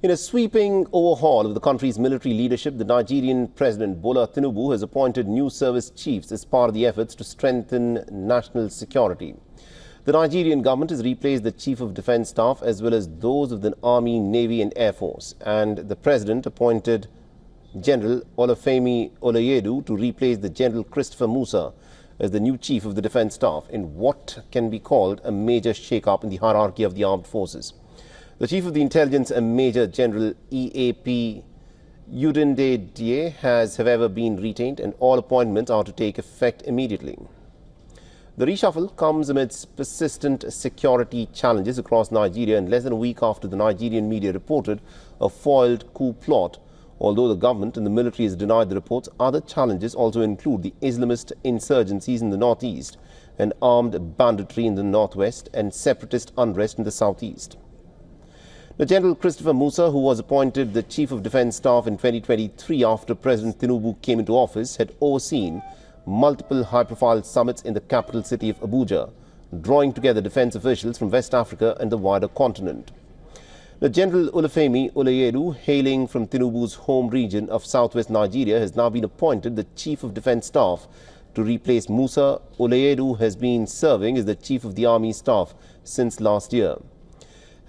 In a sweeping overhaul of the country's military leadership, the Nigerian President Bola Tinubu has appointed new service chiefs as part of the efforts to strengthen national security. The Nigerian government has replaced the Chief of Defence Staff as well as those of the Army, Navy and Air Force, and the President appointed General Olufemi Oloyedu to replace the General Christoper Musa as the new Chief of the Defence Staff in what can be called a major shake-up in the hierarchy of the armed forces. The Chief of the Intelligence, Major General EAP Udinde has, however, been retained, and all appointments are to take effect immediately. The reshuffle comes amidst persistent security challenges across Nigeria and less than a week after the Nigerian media reported a foiled coup plot. Although the government and the military has denied the reports, other challenges also include the Islamist insurgencies in the northeast and armed banditry in the northwest and separatist unrest in the southeast. The General Christoper Musa, who was appointed the Chief of Defence Staff in 2023 after President Tinubu came into office, had overseen multiple high-profile summits in the capital city of Abuja, drawing together defence officials from West Africa and the wider continent. The General Olufemi Oloyedu, hailing from Tinubu's home region of southwest Nigeria, has now been appointed the Chief of Defence Staff to replace Musa. Oloyedu has been serving as the Chief of the Army Staff since last year.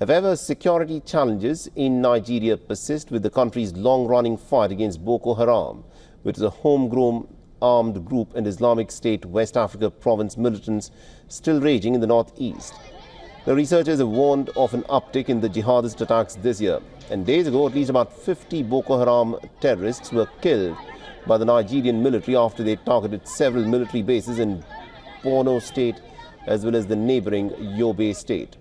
However, security challenges in Nigeria persist, with the country's long-running fight against Boko Haram, which is a homegrown armed group, and Islamic State West Africa province militants still raging in the northeast. The researchers have warned of an uptick in the jihadist attacks this year, and days ago at least about 50 Boko Haram terrorists were killed by the Nigerian military after they targeted several military bases in Borno State as well as the neighbouring Yobe State.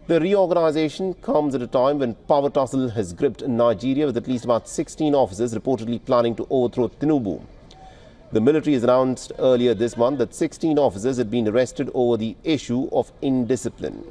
The reorganization comes at a time when power tussle has gripped Nigeria, with at least about 16 officers reportedly planning to overthrow Tinubu. The military has announced earlier this month that 16 officers had been arrested over the issue of indiscipline.